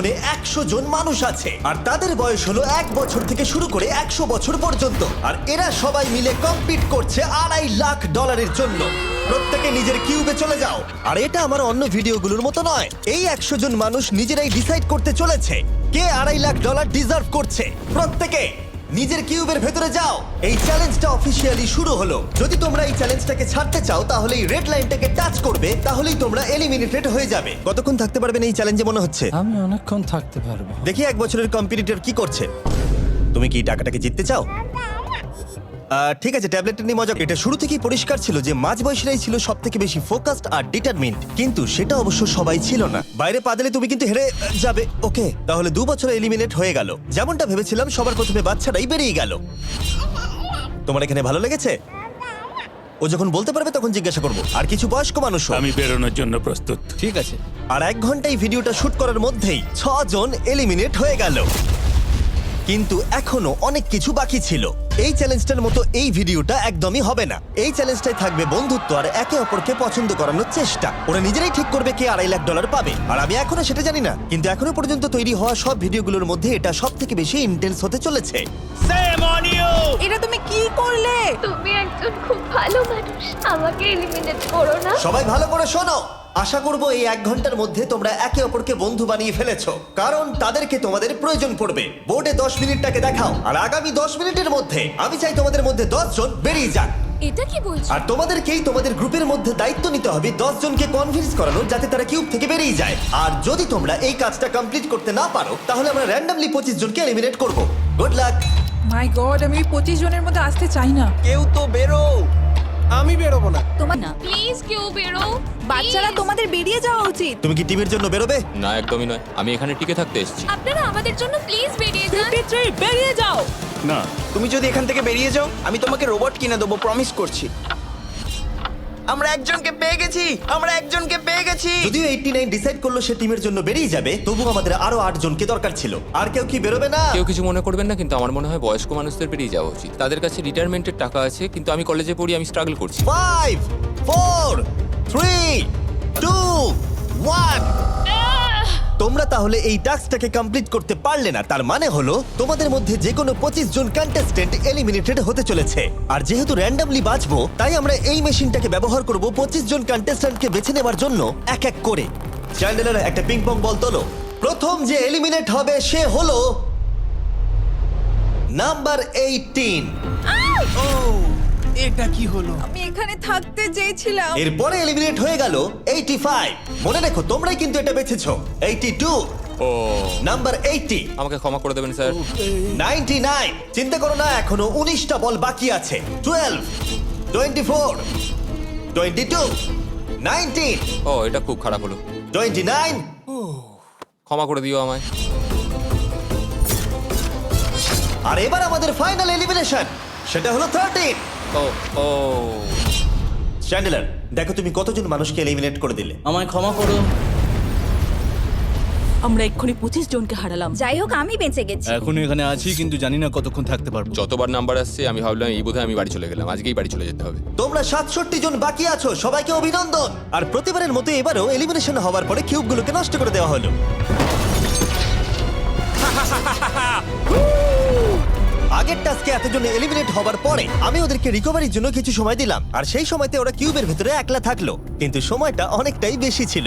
মানে 100 জন মানুষ আছে আর তাদের বয়স হলো 1 বছর থেকে শুরু করে 100 বছর পর্যন্ত। আর এরা সবাই মিলে কম্পিট করছে $2.5 লাখ জন্য। প্রত্যেকে নিজের কিউবে চলে যাও। আর এটা আমার অন্য ভিডিওগুলোর মতো নয়। এই 100 জন মানুষ নিজেরাই ডিসাইড করতে চলেছে কে $2.5 লাখ ডিজার্ভ করছে। প্রত্যেকে নিজের কিউবের ভেতরে যাও। এই চ্যালেঞ্জটা অফিসিয়ালি শুরু হলো। যদি তোমরা এই চ্যালেঞ্জটাকে ছাড়তে চাও তাহলে এই রেড লাইনটাকে টাচ করবে, তাহলেই তোমরা এলিমিনেটেড হয়ে যাবে। কতক্ষণ থাকতে পারবেন এই চ্যালেঞ্জে মনে হচ্ছে? আমি অনেকক্ষণ থাকতে পারবো। দেখি 1 বছরের কম্পিটিটর কি করছে। তুমি কি টাকাটাকে জিততে চাও? ঠিক আছে, ট্যাবলেটটা নিয়ে মজা। এটা শুরু থেকেই পরিষ্কার ছিল যে মাঝবয়সীরাই ছিল সবথেকে বেশি ফোকাসড আর ডিটারমিন্ড, কিন্তু সেটা অবশ্য সবাই ছিল না। বাইরে পা দিলে তুমি কিন্তু হেরে যাবে। ওকে, তাহলে 2 বছরে এলিমিনেট হয়ে গেল। যেমনটা ভেবেছিলাম, সবার প্রথমে বাচ্চারাই বেরিয়ে গেল। তোমার এখানে ভালো লেগেছে? ও যখন বলতে পারবে তখন জিজ্ঞাসা করবো। আর কিছু বয়স্ক মানুষ। আমি বেরোনোর জন্য প্রস্তুত। ঠিক আছে। আর 1 ঘন্টায় ভিডিওটা শুট করার মধ্যেই 6 জন এলিমিনেট হয়ে গেল। কিন্তু এখনো অনেক কিছু বাকি ছিল। এই চ্যালেঞ্জটার মতো এই ভিডিওটা একদমই হবে না। এই চ্যালেঞ্জটাই থাকবে বন্ধুত্ব আর একে অপরকে পছন্দ করানোর চেষ্টা। ওরা নিজেরাই ঠিক করবে কে $2.5 লাখ পাবে। আর আমি এখনো সেটা জানি না, কিন্তু এখনো পর্যন্ত তৈরি হওয়া সব ভিডিওগুলোর মধ্যে এটা সব থেকে বেশি ইন্টেন্স হতে চলেছে। এটা তুমি কি করলে? তুমি একজন খুব ভালো মানুষ, আমাকে এলিমিনেট করো না। সবাই ভালো করে শোনো। আশা করব এই 1 ঘন্টার মধ্যে তোমরা একে অপরকে বন্ধু বানিয়ে ফেলেছো, কারণ তাদেরকে তোমাদের প্রয়োজন পড়বে। বোর্ডে 10 মিনিটটাকে দেখাও, আর আগামী 10 মিনিটের মধ্যে আমি চাই তোমাদের মধ্যে 10 জন বেরিয়ে যাক। এটা কি বলছো? আর তোমাদেরকেই তোমাদের গ্রুপের মধ্যে দায়িত্ব নিতে হবে 10 জনকে কনভিন্স করানোর, যাতে তারা কিউব থেকে বেরিয়ে যায়। আর যদি তোমরা এই কাজটা কমপ্লিট করতে না পারো তাহলে আমরা র্যান্ডমলি 25 জনকে এলিমিনেট করব। Good luck. মাই গড, আমি 25 জনের মধ্যে আসতে চাই না। কেউ তো বেরো। আমি বেরোবো না। তোমার না, প্লিজ কেউ বেরো। বাচ্চারা তোমাদের বেরিয়ে যাওয়া উচিত। তুমি কি টিমের জন্য বেরোবে? না, একদমই নয়। আমি এখানে টিকে থাকতে এসেছি। আপনারা আমাদের জন্য প্লিজ বেরিয়ে যান। 53 বেরিয়ে যাও। না, তুমি যদি এখান থেকে বেরিয়ে যাও আমি তোমাকে রোবট কিনে দেবো, প্রমিস করছি। আমরা একজনকে পেয়ে গেছি। যদিও 89 ডিসাইড করলো সে টিমের জন্য বেরিয়ে যাবে, তবু আমাদের আরো 8 জনকে দরকার ছিল। আর কেউ কি বেরোবে না? কেউ কিছু মনে করবেন না, কিন্তু আমার মনে হয় বয়স্ক মানুষদের বেরিয়ে যাওয়া উচিত। তাদের কাছে রিটায়ারমেন্টের টাকা আছে, কিন্তু আমি কলেজে পড়ি, আমি স্ট্রাগল করছি। 5 4 3 2 1। তোমরা তাহলে এই টাস্কটাকে কমপ্লিট করতে পারলে না। তার মানে হলো তোমাদের মধ্যে যে কোনো 25 জন কন্টেস্টেন্ট এলিমিনেটেড হতে চলেছে। আর যেহেতু র্যান্ডমলি বাঁচবো, তাই আমরা এই মেশিনটাকে ব্যবহার করব 25 জন কন্টেস্টেন্টকে বেছে নেওয়ার জন্য এক এক করে। চ্যান্ডেলার, একটা পিং পং বল তোলো। প্রথম যে এলিমিনেট হবে সে হলো নাম্বার 18। এটা কি হলো? আমি এখানে থাকতে চেয়েছিলাম। এরপরে এলিমিনেট হয়ে গেল 85। মনে রেখো তোমরাই কিন্তু এটা বেছেছো। 82, ও, নাম্বার 80, আমাকে ক্ষমা করে দেবেন স্যার। 99। চিন্তা করো না, এখনো 19টা বল বাকি আছে। 12, 24, 22, 19, ও, এটা খুব খারাপ হলো। 29। ক্ষমা করে দিও আমায়। আর এবার আমাদের ফাইনাল এলিমিনেশন, সেটা হলো 13। ও ও, চ্যান্ডেলার, দেখো তুমি কতজন মানুষকে এলিমিনেট করে দিলে। আমায় ক্ষমা করো। আমরা এক্ষুনি 25 জনকে হারালাম। যাই হোক, আমি বেঁচে গেছি। এখনো এখানে আছি, কিন্তু জানি না কতক্ষণ থাকতে পারবো। যতবার নাম্বার আসছে আমি ভাবলাম এই বোধহয় আমি বাড়ি চলে গেলাম, আজকেই বাড়ি চলে যেতে হবে। তোমরা 67 জন বাকি আছো, সবাইকে অভিনন্দন। আর প্রতিবারের মতো এবারও এলিমিনেশন হওয়ার পরে কিউবগুলোকে নষ্ট করে দেওয়া হলো। আগের টাস্কে এতজন এলিমিনেট হবার পরে আমি ওদেরকে রিকভারির জন্য কিছু সময় দিলাম, আর সেই সময়তে ওরা কিউবের ভেতরে একলা থাকলো, কিন্তু সময়টা অনেকটাই বেশি ছিল।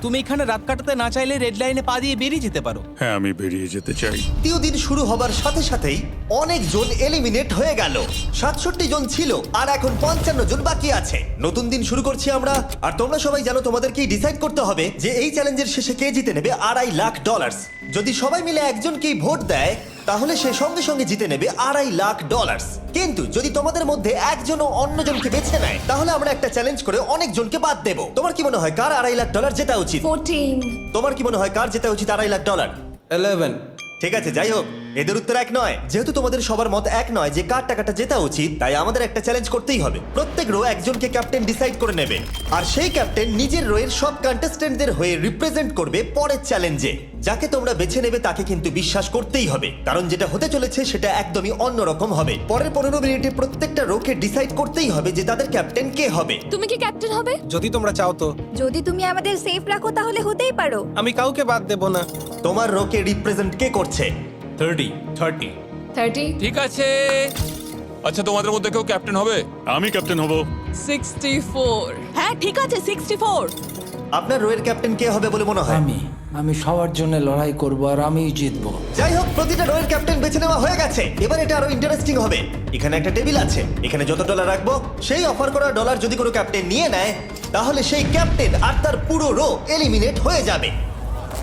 তুমি এখানে রাত কাটাতে না চাইলে রেড লাইনে পা দিয়ে বেরিয়ে যেতে পারো। হ্যাঁ, আমি বেরিয়ে যেতে চাই। তৃতীয় দিন শুরু হবার সাথে সাথেই অনেক জন এলিমিনেট হয়ে গেল। 67 জন ছিল, আর এখন 55 জন বাকি আছে। নতুন দিন শুরু করছি আমরা, আর তোমরা সবাই জানো তোমাদেরকেই ডিসাইড করতে হবে যে এই চ্যালেঞ্জের শেষে কে জিতে নেবে $2.5 লাখ। যদি সবাই মিলে একজনকেই ভোট দেয় তাহলে সে সঙ্গে সঙ্গে জিতে নেবে $2.5 লাখ। কিন্তু যদি তোমাদের মধ্যে একজনও অন্যজনকে বেছে নেয় তাহলে আমরা একটা চ্যালেঞ্জ করে অনেক জনকে বাদ দেব। তোমার কি মনে হয় কার $2.5 লাখ জেতা উচিত? 14। তোমার কি মনে হয় কার জেতা উচিত $2.5 লাখ? 11। ঠিক আছে, যাই হোক, এদের উত্তর এক নয়। যেহেতু তোমাদের সবার মত এক নয় যে কার টাকাটা জেতা উচিত, তাই আমাদের একটা চ্যালেঞ্জ করতেই হবে। প্রত্যেক রো একজনকে ক্যাপ্টেন ডিসাইড করে নেবে, আর সেই ক্যাপ্টেন নিজের রোয়ের সব কন্টেস্টেন্টদের হয়ে রিপ্রেজেন্ট করবে পরের চ্যালেঞ্জে। যাকে তোমরা বেছে নেবে তাকে কিন্তু বিশ্বাস করতেই হবে, কারণ যেটা হতে চলেছে সেটা একদমই অন্যরকম হবে। পরের 15 মিনিটে প্রত্যেকটা রোকে ডিসাইড করতেই হবে যে তাদের ক্যাপ্টেন কে হবে। তুমি কি ক্যাপ্টেন হবে? যদি তোমরা চাও তো। যদি তুমি আমাদের সেফ রাখো তাহলে হতেই পারো। আমি কাউকে বাদ দেব না। তোমার রোকে রিপ্রেজেন্ট কে করছে? 30 ঠিক আছে। আচ্ছা, তোমাদের মধ্যে কেউ ক্যাপ্টেন হবে? আমি ক্যাপ্টেন হব। 64। হ্যাঁ ঠিক আছে 64। আপনার রোয়ের ক্যাপ্টেন কে হবে বলে মনে হয়? আমি সবার জন্য লড়াই করব আর আমিই জিতবো। যাই হোক, প্রতিটা রোয়ের ক্যাপ্টেন বেছে নেওয়া হয়ে গেছে। এবার এটা আরো ইন্টারেস্টিং হবে। এখানে একটা টেবিল আছে, এখানে যত ডলার রাখবো সেই অফার করা ডলার যদি কোনো ক্যাপ্টেন নিয়ে নেয়, তাহলে সেই ক্যাপ্টেন আর তার পুরো রো এলিমিনেট হয়ে যাবে।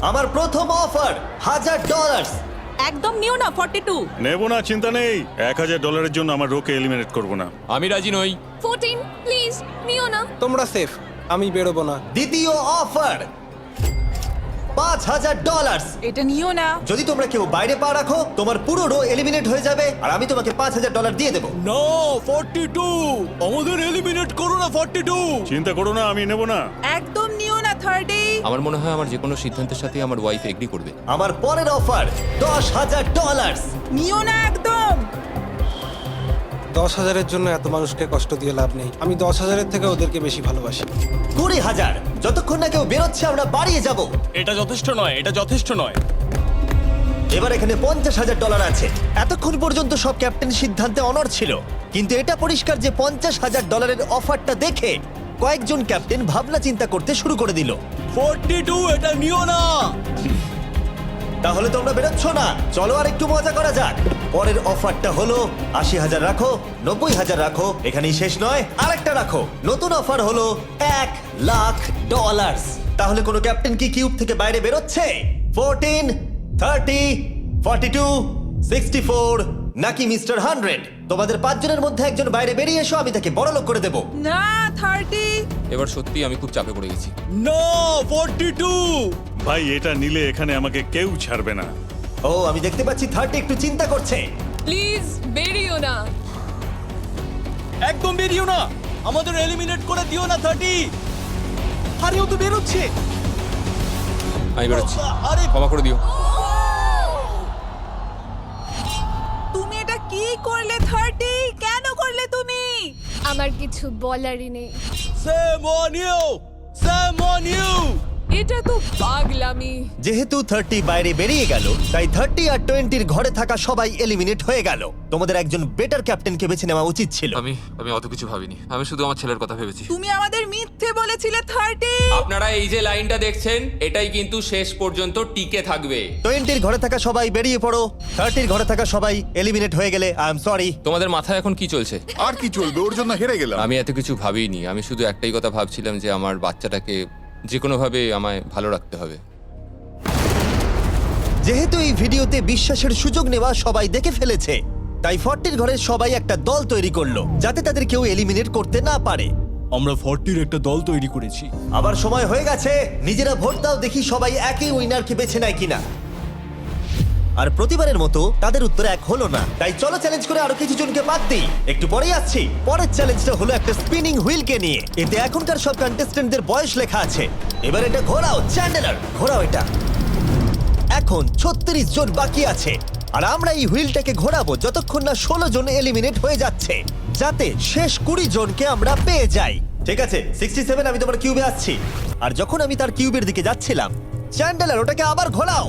আমার প্রথম অফার $1000। একদম নিও না 42। নেব না, চিন্তা নেই। $1000 জন্য আমার রোকে এলিমিনেট করব না। আমি রাজি নই। 14 প্লিজ নিও না। তোমরা সেফ, আমি বেরোবো না। দ্বিতীয় অফার $5000। এটা নিও না। যদি তোমরা কেউ বাইরে পা রাখো, তোমার পুরো রো এলিমিনেট হয়ে যাবে, আর আমি তোমাকে $5000 দিয়ে দেবো। নো 42, আমাদের এলিমিনেট করো না 42। চিন্তা করো না, আমি নেব না। একদম নিও না 30। আমার মনে হয় আমার যে কোনো সিদ্ধান্তের সাথে আমার ওয়াইফ এগ্রি করবে। আমার পরের অফার $10000। নিও না একদম। 10,000-এর জন্য এত মানুষকে কষ্ট দিয়ে লাভ নেই। আমি 10,000-এর থেকে ওদেরকে বেশি ভালোবাসি। 20,000। যতক্ষণ না কেউ বেরোচ্ছে আমরা বাড়িয়ে যাব। এটা যথেষ্ট নয়, এটা যথেষ্ট নয়। এবার এখানে $50,000 আছে। এতক্ষণ পর্যন্ত সব ক্যাপ্টেন সিদ্ধান্তে অনড় ছিল, কিন্তু এটা পরিষ্কার যে $50,000 অফারটা দেখে কয়েকজন ক্যাপ্টেন ভাবনা চিন্তা করতে শুরু করে দিল। 42, এটা নিও না। তাহলে তোমরা বেরোচ্ছ না? চলো আর একটু মজা করা যাক। পরের অফারটা হলো 80,000 রাখো, 90,000 রাখো, এখানেই শেষ নয়, আরেকটা রাখো। নতুন অফার হলো $1,00,000। তাহলে কোনো ক্যাপ্টেন কি কিউব থেকে বাইরে বেরোচ্ছে? 14, 30, 42, 64 নাকি মিস্টার 100? তোমাদের 5 জনের মধ্যে একজন বাইরে বেরিয়ে এসো, আমি তাকে বড়লোক করে দেবো। না 30। এবার সত্যি আমি খুব চাপে পড়ে গেছি। নো 42। ভাই, এটা নিলে এখানে আমাকে কেউ ছাড়বে না। ও, আমি দেখতে পাচ্ছি 30 একটু চিন্তা করছে। প্লিজ বেরিও না। একদম বেরিও না, আমাদের এলিমিনেট করে দিও না 30। আরে ও তো বেরোচ্ছে। আমি বেরোচ্ছি, আরে ক্ষমা করে দিও। তুমি এটা কি করলে 30? কেন করলে তুমি? আমার কিছু বলারই নেই। Same on you, same on you. এটা তো পাগলামি। যেহেতু 30 বাইরে বেরিয়ে গেল, তাই 30 আর 20-র ঘরে থাকা সবাই এলিমিনেট হয়ে গেল। তোমাদের একজন বেটার ক্যাপ্টেনকে বেছে নেওয়া উচিত ছিল। আমি অত কিছু ভাবিনি, আমি শুধু আমার ছেলের কথা ভেবেছি। তুমি আমাদের মিথ্যে বলেছিলে 30। আপনারা এই যে লাইনটা দেখছেন, এটাই কিন্তু শেষ পর্যন্ত টিকে থাকবে। 20-র ঘরে থাকা সবাই বেরিয়ে পড়ো। 30-র ঘরে থাকা সবাই এলিমিনেট হয়ে গেলে আই এম সরি। তোমাদের মাথায় এখন কি চলছে? আর কি চলবে, ওর জন্য হেরে গেলাম। আমি এত কিছু ভাবিনি, আমি শুধু একটাই কথা ভাবছিলাম যে আমার বাচ্চাটাকে যে কোনোভাবে আমায় ভালো রাখতে হবে। যেহেতু এই ভিডিওতে বিশ্বাসের সুযোগ নেওয়া সবাই দেখে ফেলেছে, তাই 40-র ঘরের সবাই একটা দল তৈরি করলো যাতে তাদের কেউ এলিমিনেট করতে না পারে। আমরা 40-র একটা দল তৈরি করেছি। আবার সময় হয়ে গেছে, নিজেরা ভোট দাও, দেখি সবাই একই উইনারকে বেছে নেয় কিনা। আর প্রতিবারের মতো তাদের উত্তর এক হলো না, তাই চলো চ্যালেঞ্জ করে আরো কিছু জনকে বাদ দিই। একটু পরেই আসছি। পরের চ্যালেঞ্জটা হলো একটা স্পিনিং হুইলকে নিয়ে। এতে এখনকার সব কন্টেস্টেন্টদের বয়স লেখা আছে। এবার এটা ঘোরাও, চ্যান্ডেলার ঘোরাও এটা। এখন 36 জন বাকি আছে, আর আমরা এই হুইলটাকে ঘোরাবো যতক্ষণ না 16 জন এলিমিনেট হয়ে যাচ্ছে, যাতে শেষ 20 জনকে আমরা পেয়ে যাই। ঠিক আছে, 67, আমি তোমার কিউবে আসছি। আর যখন আমি তার কিউবের দিকে যাচ্ছিলাম, চ্যান্ডেলার ওটাকে আবার ঘোরাও।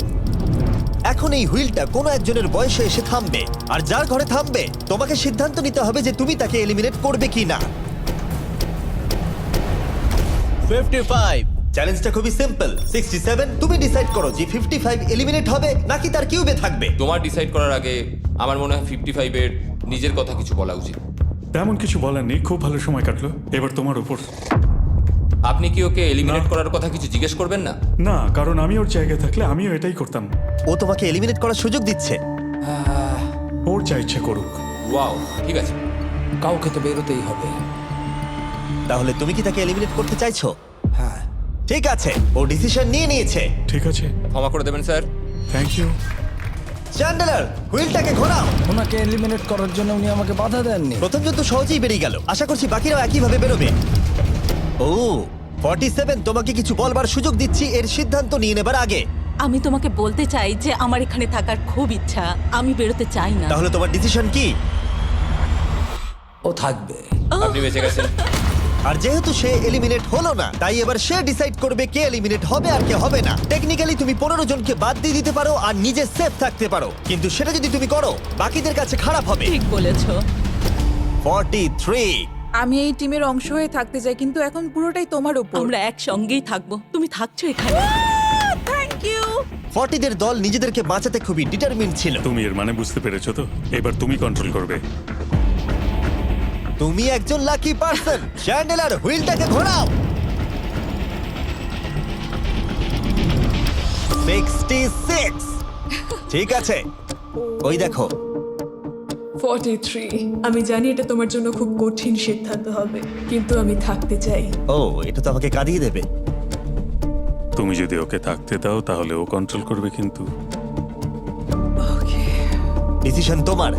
এখন এই হুইলটা কোনো একজনের বয়সে এসে থামবে, আর যার ঘরে থামবে তোমাকে সিদ্ধান্ত নিতে হবে যে তুমি তাকে এলিমিনেট করবে কি না। 55। চ্যালেঞ্জটা খুবই সিম্পল। 67, তুমি ডিসাইড করো যে 55 এলিমিনেট হবে নাকি তার কিউবে থাকবে। তোমার ডিসাইড করার আগে আমার মনে হয় 55-এর নিজের কথা কিছু বলা উচিত। তেমন কিছু বলার নেই, খুব ভালো সময় কাটলো। এবার তোমার উপর। আপনি কি ওকে এলিমিনেট না। করার কথা কিছু জিজ্ঞেস করবেন না? না, কারণ আমি ওর জায়গায় থাকলে আমিও এটাই করতাম। ও তোমাকে এলিমিনেট করার সুযোগ দিচ্ছে। ওর যা ইচ্ছে করুক। ওয়াও, ঠিক আছে। কাউকে তো বেরোতেই হবে। তাহলে তুমি কি তাকে এলিমিনেট করতে চাইছো? হ্যাঁ। ঠিক আছে, ও ডিসিশন নিয়ে নিয়েছে। ঠিক আছে, ক্ষমা করে দেবেন স্যার। Thank you. চ্যান্ডেলার হুইলটাকে ঘোরাও। ওনাকে এলিমিনেট করার জন্য উনি আমাকে বাধা দেননি। প্রথম জন তো সহজেই বেরিয়ে গেল, আশা করছি বাকিরাও একইভাবে বেরোবে। ও 47, তোমাকে কিছু বলবার সুযোগ দিচ্ছি এর সিদ্ধান্ত নিয়ে নেবার আগে। আমি তোমাকে বলতে চাই যে আমার এখানে থাকার খুব ইচ্ছা, আমি বেরোতে চাই না। তাহলে তোমার ডিসিশন কি? ও থাকবে। আপনি বেঁচে গেছেন। আর যেহেতু সে এলিমিনেট হলো না, তাই এবার সে ডিসাইড করবে কে এলিমিনেট হবে আর কে হবে না। টেকনিক্যালি তুমি 15 জনকে বাদ দিয়ে দিতে পারো আর নিজে সেফ থাকতে পারো, কিন্তু সেটা যদি তুমি করো বাকিদের কাছে খারাপ হবে। ঠিক বলেছো। 43। আমি এই টিমের অংশ হয়ে থাকতে চাই, কিন্তু এখন পুরোটাই তোমার উপর। আমরা একসঙ্গেই থাকবো, তুমি থাকছো এখানে। Thank you. 40 দের দল নিজেদেরকে বাঁচাতে খুবই ডিটারমিন্ড ছিল। তুমি এর মানে বুঝতে পেরেছো তো? এবার তুমি কন্ট্রোল করবে। তুমি একজন লাকি পারসন। চ্যান্ডেলার হুইলটাকে ঘোরাও। 66। ঠিক আছে, ওই দেখো। 43। আমি জানি এটা তোমার জন্য খুব কঠিন সিদ্ধান্ত হবে, কিন্তু আমি থাকতে চাই। ও, এটা তো আমাকে কাঁদিয়ে দেবে। তুমি যদি ওকে থাকতে দাও তাহলে ও কন্ট্রোল করবে, কিন্তু ডিসিশন তোমার।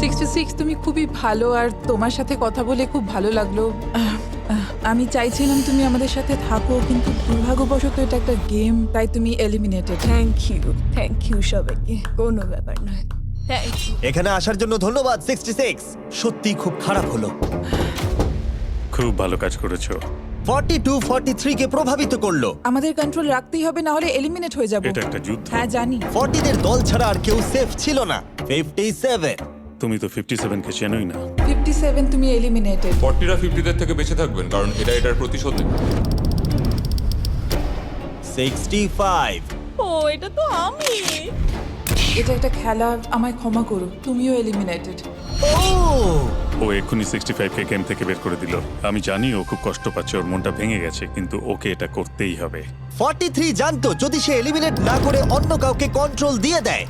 66, তুমি খুবই ভালো আর তোমার সাথে কথা বলে খুব ভালো লাগলো। আমি চাইছিলাম তুমি আমাদের সাথে থাকো, কিন্তু দুর্ভাগ্যবশত এটা একটা গেম, তাই তুমি এলিমিনেটেড। থ্যাংক ইউ সবাইকে, কোনো ব্যাপার নয়। Thank you. এখানে আসার জন্য ধন্যবাদ 66। সত্যি খুব খারাপ হলো। খুব ভালো কাজ করেছো। 42 43 কে প্রভাবিত করলো। আমাদের কন্ট্রোল রাখতেই হবে, না হলে এলিমিনেট হয়ে যাব। এটা একটা যুদ্ধ। হ্যাঁ জানি। 40 দের দল ছাড়া আর কেউ সেফ ছিল না। 57। তুমি তো 57 কে চেনোই না। 57, তুমি এলিমিনেটেড। 40রা 50দের থেকে বেঁচে থাকবেন, কারণ এটা এটার প্রতিশোধ নেবে। 65। ও, এটা তো আমি। এটা একটা খেলা, আমায় ক্ষমা করো, তুমিও এলিমিনেটেড। ও, ও এক্ষুনি 65 কে গেম থেকে বের করে দিল। আমি জানি ও খুব কষ্ট পাচ্ছে, ওর মনটা ভেঙে গেছে, কিন্তু ওকে এটা করতেই হবে। 43 জানতো যদি সে এলিমিনেট না করে অন্য কাউকে কন্ট্রোল দিয়ে দেয়,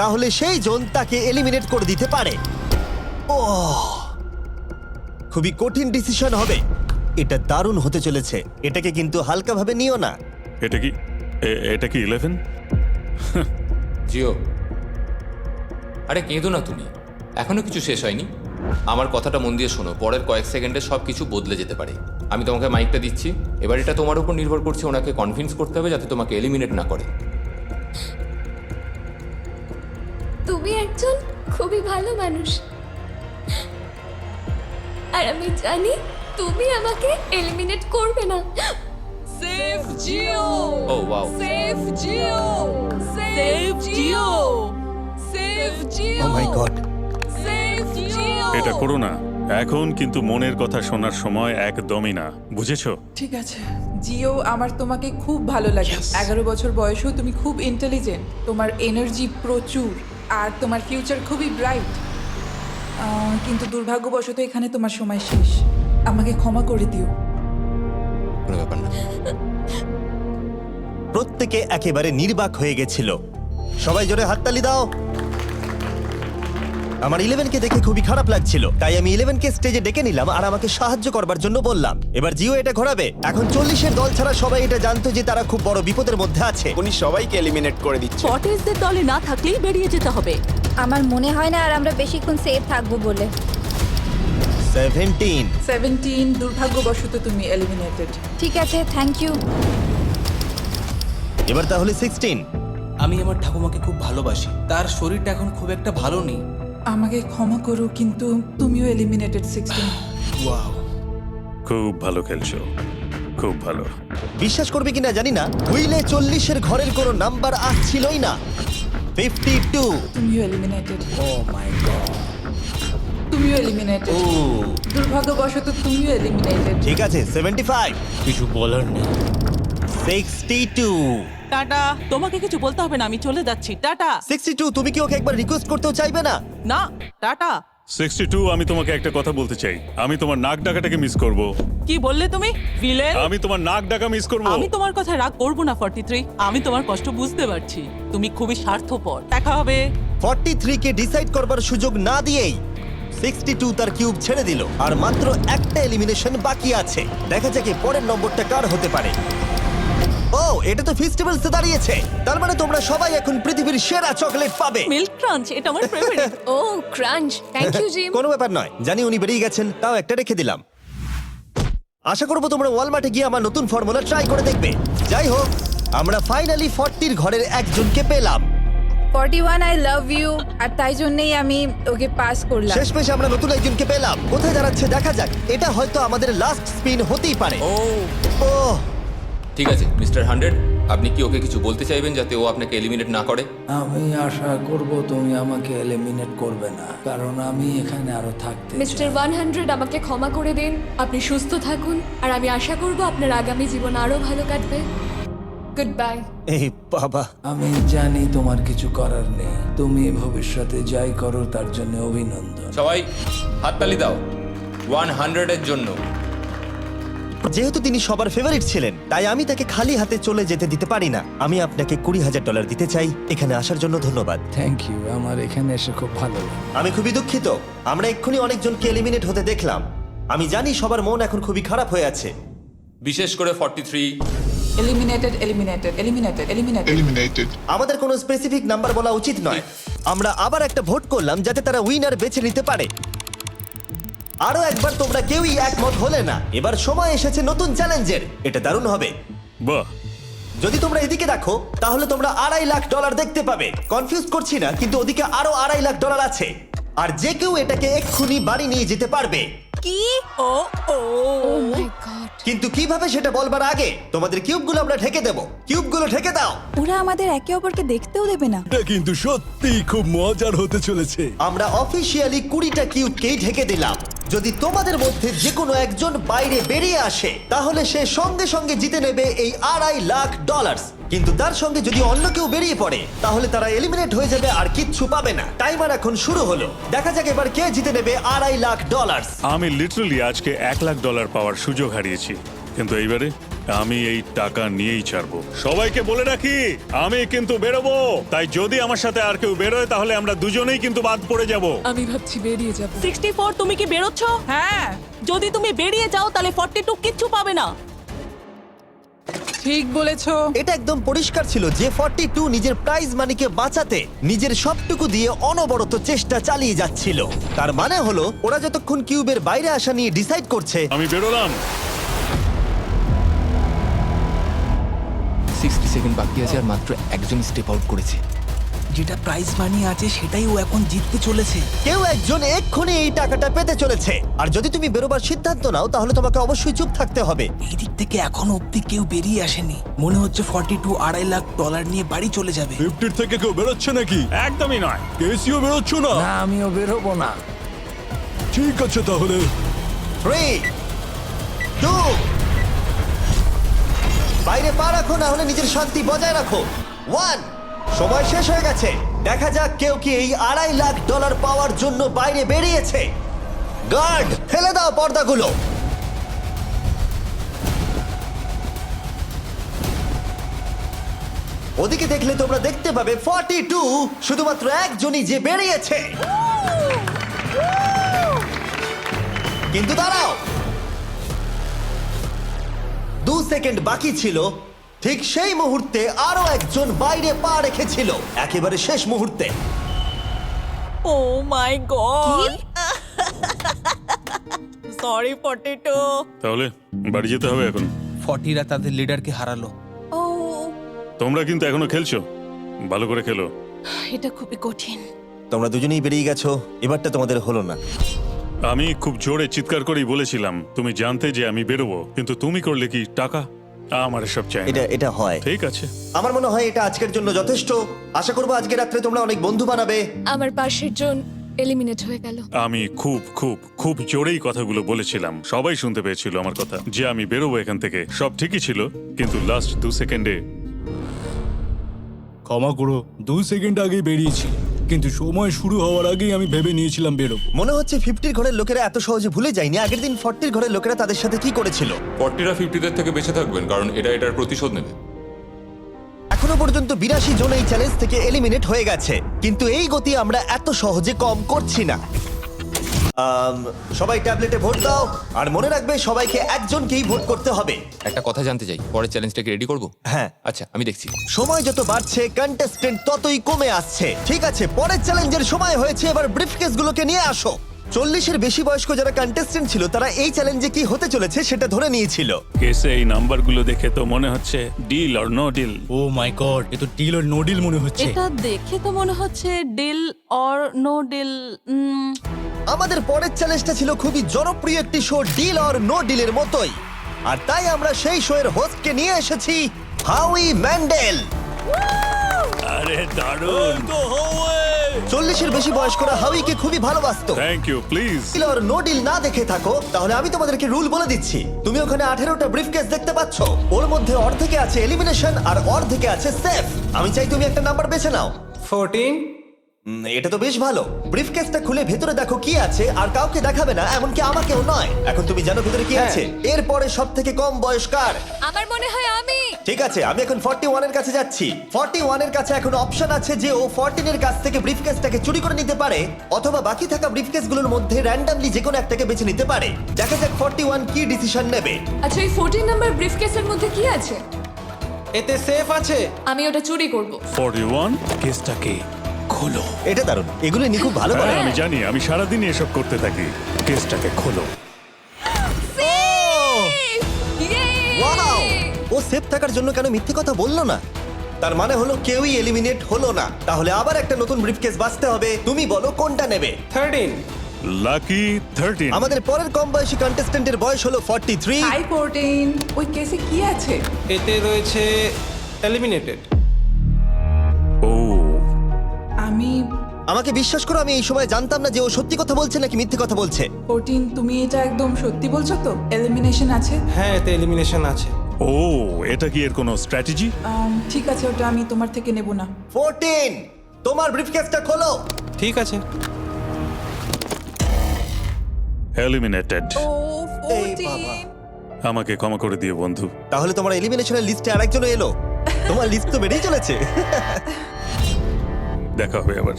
তাহলে সেই জন তাকে এলিমিনেট করে দিতে পারে। ও, খুবই কঠিন ডিসিশন হবে। এটা দারুণ হতে চলেছে। এটাকে কিন্তু হালকাভাবে নিও না। এটা কি 11? জিও, আরে কেঁদো না তুমি, এখনো কিছু শেষ হয়নি। আমার কথাটা মন দিয়ে শোনো, পরের কয়েক সেকেন্ডে সব কিছু বদলে যেতে পারে। আমি তোমাকে মাইকটা দিচ্ছি, এবার এটা তোমার উপর নির্ভর করছে। ওনাকে কনভিন্স করতে হবে যাতে তোমাকে এলিমিনেট না করে। তুমি একজন খুবই ভালো মানুষ, আর আমি জানি তুমি আমাকে এলিমিনেট করবে না। Save Jio. Oh wow. Save Jio. Save Jio. Save Jio. Oh my god. Save Jio. এটা করো না এখন, কিন্তু মনের কথা শোনার সময় একদমই না, বুঝেছো? ঠিক আছে জিও, আমার তোমাকে খুব ভালো লাগে। 11 বছর বয়সেও তুমি খুব ইন্টেলিজেন্ট, তোমার এনার্জি প্রচুর, আর তোমার ফিউচার খুবই ব্রাইট। কিন্তু দুর্ভাগ্যবশত এখানে তোমার সময় শেষ। আমাকে ক্ষমা করে দিও। কোনো ব্যাপার না। প্রত্যেকে একেবারে নির্বাক হয়ে গেছিল। সবাই জোরে হাততালি দাও। আমার 11 কে দেখে খুবই খারাপ লাগছিল, তাই আমি 11 কে স্টেজে ডেকে নিলাম আর আমাকে সাহায্য করবার জন্য বললাম। এবার জিও এটা ঘোরাবে। এখন 40 এর দল ছাড়া সবাই এটা জানতো যে তারা খুব বড় বিপদের মধ্যে আছে। উনি সবাইকে এলিমিনেট করে দিচ্ছে। 40দের দলে না থাকলেই বেরিয়ে যেতে হবে। আমার মনে হয় না আর আমরা বেশিক্ষণ সেফ থাকবো বলে। 17। দুর্ভাগ্যবশত তুমি এলিমিনেটেড। ঠিক আছে, থ্যাংক ইউ। এবার তাহলে 16। আমি আমার ঠাকুমাকে খুব ভালোবাসি, তার শরীরটা এখন খুব একটা ভালো নেই। আমাকে ক্ষমা করো, কিন্তু তুমিও এলিমিনেটেড 16। ওয়াও, খুব ভালো খেলছো, খুব ভালো। বিশ্বাস করবে কিনা জানি না, হুইলে 40 এর ঘরের কোনো নাম্বার আসছিলই না। 52। তুমিও এলিমিনেটেড। O my god. তুমিও এলিমিনেটেড। ও, দুর্ভাগ্যবশত তুমিও এলিমিনেটেড। ঠিক আছে 75। কিছু বলার নেই। 62। টাটা, তোমাকে কিছু বলতে হবে না, আমি চলে যাচ্ছি। টাটা। 62, তুমি কি ওকে একবার রিকোয়েস্ট করতেও চাইবে না? না, টাটা। 62, আমি তোমাকে একটা কথা বলতে চাই। আমি তোমার নাক ডাকাটাকে মিস করব। কি বললে তুমি? ভিলেন? আমি তোমার নাক ডাকা মিস করব। আমি তোমার কথা রাগ করব না 43। আমি তোমার কষ্ট বুঝতে পারছি, তুমি খুবই স্বার্থপর। দেখা হবে। 43 কে ডিসাইড করবার সুযোগ না দিয়েই 62 তার কিউব ছেড়ে দিল, আর মাত্র একটা এলিমিনেশন বাকি আছে। দেখা যাক পরের নম্বরটা কার হতে পারে। ও, এটা তো ফেস্টিভ্যালসে দাঁড়িয়েছে। তার মানে তোমরা সবাই এখন পৃথিবীর সেরা চকলেট পাবে। মিল্ক ক্রাঞ্চ এটা আমার ফেভারিট। ও ক্রাঞ্চ, থ্যাংক ইউ জিম। কোনো ব্যাপার নয়, জানি উনি বেরিয়ে গেছেন, তাও একটা রেখে দিলাম। আশা করবো তোমরা ওয়ালমার্টে গিয়ে আমার নতুন ফর্মুলা ট্রাই করে দেখবে। যাই হোক, আমরা ফাইনালি 40 ঘরের একজনকে পেলাম। 41 আই লাভ ইউ, আর তাই জন্যই আমি ওকে পাস করলাম। শেষমেশ আমরা নতুন একজনকে পেলাম। কোথায় দাঁড়াচ্ছে দেখা যাক। এটা হয়তো আমাদের লাস্ট স্পিন হতেই পারে। ও ঠিক আছে মিস্টার 100, আপনি কি ওকে কিছু বলতে চাইবেন যাতে ও আপনাকে এলিমিনেট না করে? আমি আশা করব তুমি আমাকে এলিমিনেট করবে না, কারণ আমি এখানে আরো থাকতে মিস্টার 100 আমাকে ক্ষমা করে দিন। আপনি সুস্থ থাকুন, আর আমি আশা করব আপনার আগামী জীবন আরো ভালো কাটবে। Good bye. এই বাবা, আমি জানি তোমার কিছু করার নেই। তুমি ভবিষ্যতে যাই করো তার জন্য অভিনন্দন। সবাই হাততালি দাও 100 এর জন্য। যেহেতু তিনি সবার ফেভারিট ছিলেন, তাই আমি তাকে খালি হাতে চলে যেতে দিতে পারি না। আমি আপনাকে $20,000 দিতে চাই। এখানে আসার জন্য ধন্যবাদ। থ্যাংক ইউ, আমার এখানে এসে খুব ভালো লাগে। আমি খুবই দুঃখিত, আমরা এক্ষুনি অনেকজনকে এলিমিনেট হতে দেখলাম। আমি জানি সবার মন এখন খুবই খারাপ হয়ে আছে। বিশেষ করে 43। Eliminated, eliminated, eliminated, eliminated. আমাদের কোনো স্পেসিফিক নাম্বার বলা উচিত নয়। আমরা আবার একটা ভোট করলাম যাতে তারা উইনার বেছে নিতে পারে। আরো একবার তোমরা কেউই একমত হলে না। এবার সময় এসেছে নতুন চ্যালেঞ্জের। এটা দারুণ হবে। বাহ, যদি তোমরা এদিকে দেখো তাহলে তোমরা $2.5 লাখ দেখতে পাবে। কনফিউজ করছি না, কিন্তু ওদিকে আরো $2.5 লাখ আছে। আর যে কেউ এটাকে এক্ষুনি বাড়ি নিয়ে যেতে পারবে। কি? ও ও ও মাই গড। কিন্তু কিভাবে সেটা বলবার আগে তোমাদের কিউবগুলো আমরা ঢেকে দেব। কিউবগুলো ঢেকে দাও। ওরা আমাদের একে অপরকে দেখতেও দেবে না। এটা কিন্তু সত্যি খুব মজার হতে চলেছে। আমরা অফিসিয়ালি 20টা কিউবকেই ঢেকে দিলাম। যদি তোমাদের মধ্যে যে কোনো একজন বাইরে বেরিয়ে আসে তাহলে সে সঙ্গে সঙ্গে জিতে নেবে এই $2.5 লাখ। কিন্তু তার সঙ্গে যদি অন্য কেউ বেরিয়ে পড়ে তাহলে তারা এলিমিনেট হয়ে যাবে আর কিচ্ছু পাবে না। টাইমার এখন শুরু হলো। দেখা যাক এবার কে জিতে নেবে $2.5 লাখ। আমি লিটারালি আজকে $1 লাখ পাওয়ার সুযোগ হারিয়েছি, কিন্তু এইবারে আমি এই টাকা নিয়েই ছাড়বো। সবাইকে বলে রাখি, আমি কিন্তু বেরোবো। তাই যদি আমার সাথে আর কেউ বেরোয় তাহলে আমরা দুজনেই কিন্তু বাদ পড়ে যাব। আমি ভাবছি বেরিয়ে যাব। 64 তুমি কি বেরোচ্ছ? হ্যাঁ, যদি তুমি বেরিয়ে যাও তাহলে 42 কিচ্ছু পাবে না। ঠিক বলেছো। এটা একদম পরিষ্কার ছিল যে 42 নিজের প্রাইজ মানিকে বাঁচাতে নিজের সবটুকু দিয়ে অনবরত চেষ্টা চালিয়ে যাচ্ছিল। তার মানে হলো ওরা যতক্ষণ কিউবের বাইরে আসা নিয়ে ডিসাইড করছে। আমি বেরোলাম। 60 সেকেন্ড বাকি আছে আর মাত্র একজন স্টেপ আউট করেছে। যেটা প্রাইজ মানি আছে সেটাই ও এখন জিততে চলেছে। কেউ একজন এক্ষুনি এই টাকাটা পেতে চলেছে। আর যদি তুমি বেরোবার সিদ্ধান্ত নাও তাহলে তোমাকে অবশ্যই চুপ থাকতে হবে। এই দিক থেকে এখনো অব্দি কেউ বেরিয়ে আসেনি। মনে হচ্ছে 42 $2.5 লাখ নিয়ে বাড়ি চলে যাবে। 50 থেকে কেউ বেরোচ্ছে নাকি? একদমই নয়। কেসিও বেরোচ্ছ না? না, আমিও বেরোবো না। ঠিক আছে তাহলে। 3, 2, বাইরে পা রাখো, না হলে নিজের শান্তি বজায় রাখো। 1, সময় শেষ হয়ে গেছে। দেখা যাক কেউ কি এই $2.5 লাখ পাওয়ার জন্য বাইরে বেরিয়েছে। গার্ড, ফেলে দাও পর্দাগুলো। ওদিকে দেখলে তোমরা দেখতে পাবে 42 শুধুমাত্র একজনই যে বেরিয়েছে। কিন্তু দাঁড়াও, 2 সেকেন্ড বাকি ছিল। ঠিক সেই মুহূর্তে আরো একজন বাইরে পা রেখেছিল, একেবারে শেষ মুহূর্তে। ও মাই গড, সরি 42। তাহলে বাড়ি যেতে হবে এখন। 40রা তাদের লিডারকে হারালো। ও, তোমরা কিন্তু এখনো খেলছো, ভালো করে খেলো। এটা খুবই কঠিন। তোমরা দুজনেই বেরিয়ে গেছো, এবারটা তোমাদের হলো না। আমি খুব জোরে চিৎকার করেই বলেছিলাম তুমি জানতে যে আমি বেরোবো, কিন্তু তুমি করলে কি টাকা? আমার সব চাই না। এটা হয়। ঠিক আছে, আমার মনে হয় এটা আজকের জন্য যথেষ্ট। আশা করবো আজকে রাত্রে তোমরা অনেক বন্ধু বানাবে। আমার পাশের জন এলিমিনেট হয়ে গেল। আমি খুব খুব খুব জোরেই কথাগুলো বলেছিলাম, সবাই শুনতে পেয়েছিল আমার কথা, যে আমি বেরোবো এখান থেকে। সব ঠিকই ছিল, কিন্তু লাস্ট 2 সেকেন্ডে। ক্ষমা করো, 2 সেকেন্ড আগেই বেরিয়েছি, কিন্তু সময় শুরু হওয়ার আগেই আমি ভেবে নিয়েছিলাম বেরোবো। মনে হচ্ছে 50 ঘরের লোকেরা এত সহজে ভুলে যায়নি আগের দিন 40 ঘরের লোকেরা তাদের সাথে কি করেছিল। 40রা 50দের থেকে বেঁচে থাকবেন, কারণ এটার প্রতিশোধ নেবে। এখনো পর্যন্ত 82 জন এই চ্যালেঞ্জ থেকে এলিমিনেট হয়ে গেছে, কিন্তু এই গতি আমরা এত সহজে কম করছি না। সবাই ট্যাবলেটে ভোট দাও আর মনে রাখবে সবাইকে একজনকেই ভোট করতে হবে। একটা কথা জানতে চাই, পরের চ্যালেঞ্জটাকে রেডি করব? হ্যাঁ। আচ্ছা, আমি দেখছি। সময় যত বাড়ছে কন্টেস্টেন্ট ততই কমে আসছে। ঠিক আছে, পরের চ্যালেঞ্জের সময় হয়েছে, এবার ব্রিফকেস গুলোকে নিয়ে আসো। 40-এর বেশি বয়স্ক যারা কন্টেস্টেন্ট ছিল তারা এই চ্যালেঞ্জে কি হতে চলেছে সেটা ধরে নিয়েছিল। কেসে এই নাম্বারগুলো দেখে তো মনে হচ্ছে deal or no deal. Oh my god, এ তো ডিল আর নো ডিল মনে হচ্ছে। এটা দেখে তো মনে হচ্ছে ডিল অর নো ডিল। আমাদের পরের চ্যালেঞ্জটা ছিল খুবই জনপ্রিয় একটি শো, ডিল অর নো ডিলের মতোই। আর তাই আমরা সেই শো এর হোস্টকে নিয়ে এসেছি, হাউই ম্যান্ডেল। আরে দারুণ। 40-এর বেশি বয়স্করা হাউইকে খুবই ভালোবাসতো। Thank you, please. Deal or no deal না দেখে থাকো তাহলে আমি তোমাদেরকে রুল বলে দিচ্ছি। তুমি ওখানে 18টা ব্রিফকেস দেখতে পাচ্ছ, ওর মধ্যে অর্ধেকে আছে এলিমিনেশন আর অর্ধেকে আছে সেফ। আমি চাই তুমি একটা নাম্বার বেছে নাও। 14। এটা তো বেশ ভালো। ব্রিফকেসটা খুলে ভেতরে দেখো কি আছে, আর কাউকে দেখাবে না, এমনকি আমাকেও নয়। এখন তুমি জানো ভেতরে কি আছে। এরপরে সব থেকে কম বয়স্কার। আমার মনে হয় আমি। ঠিক আছে, আমি এখন 41 এর কাছে যাচ্ছি। 41 এর কাছে এখন অপশন আছে যে ও 14 এর কাছ থেকে ব্রিফকেসটাকে চুরি করে নিতে পারে, অথবা বাকি থাকা ব্রিফকেসগুলোর মধ্যে র্যান্ডমলি যে কোনো একটাকে বেছে নিতে পারে। দেখা যাক 41 কি ডিসিশন নেবে। আচ্ছা, এই 14 নাম্বার ব্রিফকেসের মধ্যে কি আছে? এতে সেফ আছে। আমি ওটা চুরি করব। 41। কেসটাকে খোলো। এটা দারুণ, এগুলো নি খুব ভালো করে। হ্যাঁ, আমি জানি, আমি সারাদিনই এসব করতে থাকি। কেসটাকে খোলো। ওয়াও! ও সেফ থাকার জন্য কেন মিথ্যে কথা বললো না? তার মানে হলো কেউই এলিমিনেট হলো না। তাহলে আবার একটা নতুন ব্রিফকেস বাছতে হবে। তুমি বলো কোনটা নেবে। 13। লাকি 13। আমাদের পরের কম বয়সী কন্টেস্ট্যান্টের বয়স হলো 43। হাই 14, ওই কেসে কি আছে? এতে রয়েছে এলিমিনেটেড। ও, আমাকে বিশ্বাস করো, আমি এই সময় জানতাম না যে ও সত্যি কথা বলছে নাকি মিথ্যে কথা বলছে। 14, তুমি এটা একদম সত্যি বলছো তো? এলিমিনেশন আছে? হ্যাঁ, এতে এলিমিনেশন আছে। ও, এটা কি এর কোনো স্ট্র্যাটেজি? ঠিক আছে, ওটা আমি তোমার থেকে নেব না। 14, তোমার ব্রিফকেসটা খোলো। ঠিক আছে। এলিমিনেটেড। ও এই বাবা। 14। আমাকে ক্ষমা করে দিও বন্ধু। তাহলে তোমার এলিমিনেশনের লিস্টে আরেকজন এলো। তোমার লিস্ট তো বেড়েই চলেছে। দেখা হবে আবার।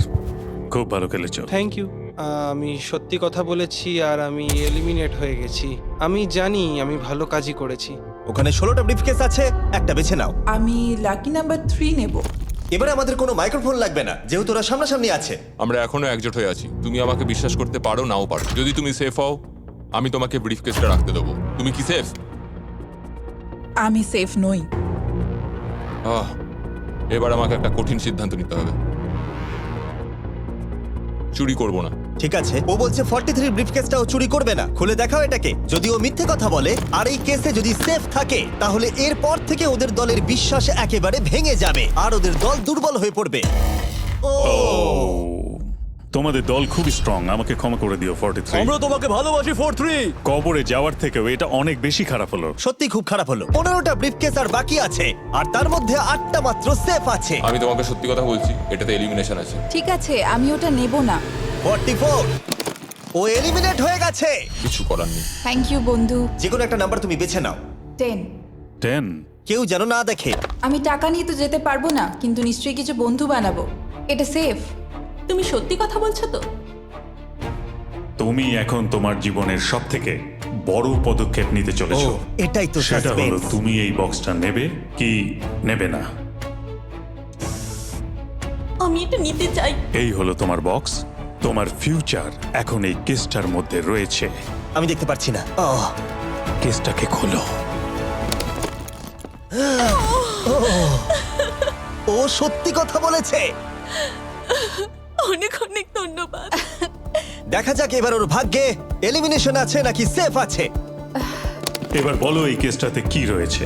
খুব ভালো খেলেছো। Thank you. আমি সত্যি কথা বলেছি আর আমি এলিমিনেট হয়ে গেছি। আমি জানি আমি ভালো কাজই করেছি। ওখানে 16টা ব্রিফকেস আছে, একটা বেছে নাও। আমি লাকি নাম্বার 3 নেব। এবারে আমাদের কোনো মাইক্রোফোন লাগবে না, যেহেতু ওরা সামনাসামনি আছে। আমরা এখনো একজোট হয়ে আছি। তুমি আমাকে বিশ্বাস করতে পারো নাও পারো। যদি তুমি সেফ হও, আমি তোমাকে ব্রিফকেসটা রাখতে দেবো। তুমি কি সেফ? আমি সেফ নই। এবার আমাকে একটা কঠিন সিদ্ধান্ত নিতে হবে। চুরি করব না। ঠিক আছে, ও বলছে 43 ব্রিফকেসটাও চুরি করবে না। খুলে দেখাও এটাকে। যদি ও মিথ্যে কথা বলে আর এই কেসে যদি সেফ থাকে, তাহলে এরপর থেকে ওদের দলের বিশ্বাস একেবারে ভেঙে যাবে আর ওদের দল দুর্বল হয়ে পড়বে। ও, তোমাদের দল খুবই স্ট্রং। আমাকে ক্ষমা করে দিও 43। তোমাকে ভালোবাসি 43। কবরে যাওয়ার থেকেও এটা অনেক বেশি খারাপ হলো। সত্যি খুব খারাপ হলো। 15টা ব্রিফকেস আর বাকি আছে, আর তার মধ্যে 8টা মাত্র সেফ আছে। আমি তোমাকে সত্যি কথা বলছি, এটাতে এলিমিনেশন আছে। ঠিক আছে, আমি ওটা নেব না। 44, ও এলিমিনেট হয়ে গেছে। কিছু করার নেই। থ্যাংক ইউ বন্ধু। যে কোনো একটা নাম্বার তুমি বেছে নাও। 10। 10। কেউ যেন না দেখে। আমি টাকা নিয়ে তো যেতে পারবো না, কিন্তু নিশ্চয়ই কিছু বন্ধু বানাবো। এটা সেফ। তুমি সত্যি কথা বলছো তো? তুমি এখন তোমার জীবনের সবথেকে বড় পদক্ষেপ নিতে চলেছো। ও, এটাই তো সেটা হলো সাসপেন্স। তুমি এই বক্সটা নেবে কি নেবে না। আমি এটা নিতে চাই। এই হলো তোমার বক্স। তোমার ফিউচার এখন এই কেসটার মধ্যে রয়েছে। আমি দেখতে পাচ্ছি না। কেসটাকে খোলো। ও সত্যি কথা বলেছে। অনেক অনেক ধন্যবাদ। দেখা যাক এবার ওর ভাগ্যে এলিমিনেশন আছে নাকি সেফ আছে। এবার বলো এই কেসটাতে কি রয়েছে।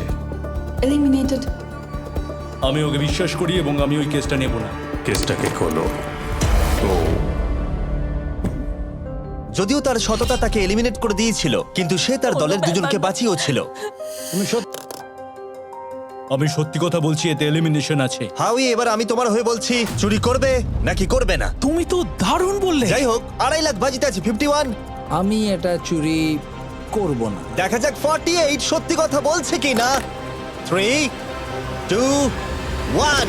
এলিমিনেটেড। আমি ওকে বিশ্বাস করি এবং আমি ওই কেসটা নেব না। কেসটাকে খোলো। ও, যদিও তার সততা তাকে এলিমিনেট করে দিয়েছিল, কিন্তু সে তার দলের দুজনকে বাঁচিয়েও ছিল। আমি সত্যি কথা বলছি, এতে এলিমিনেশন আছে। হাউই, এবার আমি তোমার হয়ে বলছি, চুরি করবে নাকি করবে না। তুমি তো দারুণ বললে। যাই হোক, 2.5 লাখ বাজিতে আছে 51। আমি এটা চুরি করব না। দেখা যাক 48 সত্যি কথা বলছে কিনা। 3, 2, 1।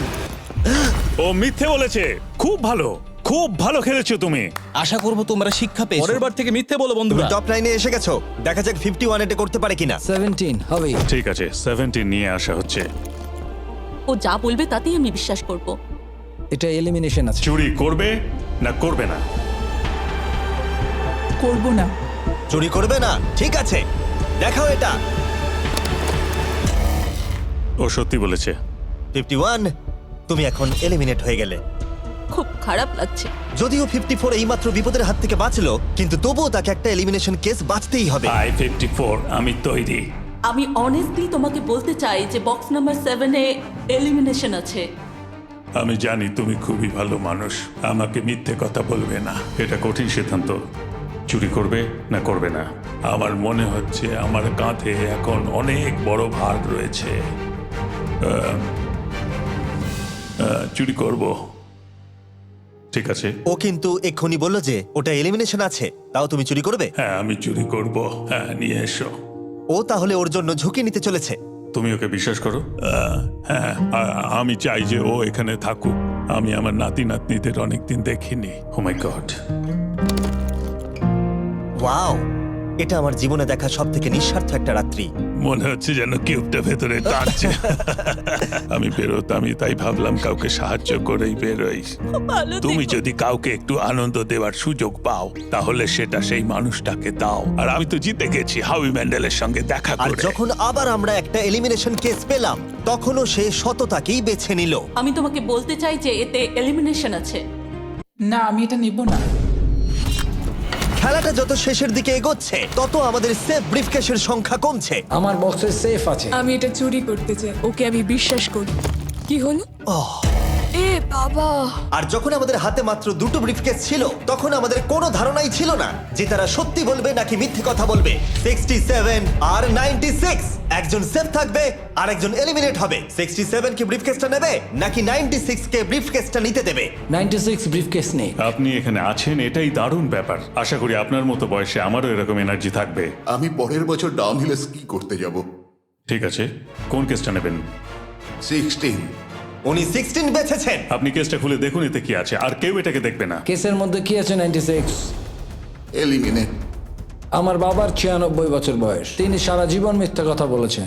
ও মিথ্যে বলেছে। খুব ভালো, খুব ভালো খেলেছো তুমি। আশা করব তোমরা শিক্ষা পেয়েছো। পরের বার থেকে মিথ্যে বলো তুমি বন্ধুরা। টপ 9 এ এসে গেছো, দেখা যাক 51 এটা করতে পারে কিনা। 17 হবে। ঠিক আছে, 17 নিয়ে আসা হচ্ছে। ও যা বলবে তাতেই আমি বিশ্বাস করব। এটা এলিমিনেশন আছে। চুরি করবে না করবে না? করব না। চুরি করবে না, ঠিক আছে, দেখাও এটা। ও সত্যি বলেছে। 51, তুমি এখন এলিমিনেট হয়ে গেলে। খুব খারাপ লাগছে। যদিও 54 এইমাত্র বিপদের হাত থেকে বাঁচলো, কিন্তু তবুও তাকে একটা এলিমিনেশন কেস বাঁচতেই হবে। I-54 আমি তৈরি। আমি অনেস্টলি তোমাকে বলতে চাই যে বক্স নাম্বার 7 এ এলিমিনেশন আছে। আমি জানি তুমি খুবই ভালো মানুষ, আমাকে মিথ্যে কথা বলবে না। এটা কঠিন সিদ্ধান্ত, চুরি করবে না করবে না। আমার মনে হচ্ছে আমার কাঁধে এখন অনেক বড় ভার রয়েছে। চুরি করব। ঠিক আছে। ও কিন্তু এক্ষুনি বললো যে ওটা এলিমিনেশন আছে, তাও তুমি চুরি করবে? হ্যাঁ আমি চুরি করব। হ্যাঁ নিয়ে এসো। ও তাহলে ওর জন্য ঝুঁকি নিতে চলেছে। তুমি ওকে বিশ্বাস করো? হ্যাঁ, আমি চাই যে ও এখানে থাকুক। আমি আমার নাতি নাতনিদের অনেকদিন দেখিনি। ও মাই গড। ওয়াও, এটা আমার জীবনে দেখা সব থেকে নিঃস্বার্থ একটা রাত্রি। মনে হচ্ছে যেন কিউবটা ভেতরে টানছে। আমি বেরোতামই, তাই ভাবলাম কাউকে সাহায্য করেই বেরোই। তুমি যদি কাউকে একটু আনন্দ দেওয়ার সুযোগ পাও, তাহলে সেটা সেই মানুষটাকে দাও। আর আমি তো জিতে গেছি হাউই ম্যান্ডেলের সঙ্গে দেখা আর করে। যখন আবার আমরা একটা এলিমিনেশন কেস পেলাম, তখনও সে সততাকেই বেছে নিল। আমি তোমাকে বলতে চাই যে এতে এলিমিনেশন আছে। না, আমি এটা নেব না। খেলাটা যত শেষের দিকে এগোচ্ছে, তত আমাদের সেফ ব্রিফকেসের সংখ্যা কমছে। আমার বক্সে সেফ আছে। আমি এটা চুরি করতে চাই, ওকে আমি বিশ্বাস করি। কি হলো? এ বাবা! আর যখন আমাদের হাতে মাত্র দুটো ব্রিফকেস ছিল, তখন আমাদের কোনো ধারণাই ছিল না যে তারা সত্যি বলবে নাকি মিথ্যে কথা বলবে। 67 আর 96, একজন সেফ থাকবে আর একজন এলিমিনেট হবে। 67 কি ব্রিফকেসটা নেবে নাকি 96 কে ব্রিফকেসটা নিতে দেবে? 96 ব্রিফকেস নেই। আপনি এখানে আছেন, এটাই দারুণ ব্যাপার। আশা করি আপনার মতো বয়সে আমারও এরকম এনার্জি থাকবে। আমি পরের বছর ডাউনহিলে স্কি করতে যাব। ঠিক আছে, কোন কেসটা নেবেন? 16। উনি 16 বেছেছেন। আপনি কেসটা খুলে দেখুন এতে কি আছে, আর কেউ এটাকে দেখবে না। কেসের মধ্যে কি আছে? 96। এলিমিনেট। আমার বাবার 96 বছর বয়স, তিনি সারা জীবন মিথ্যা কথা বলেছেন।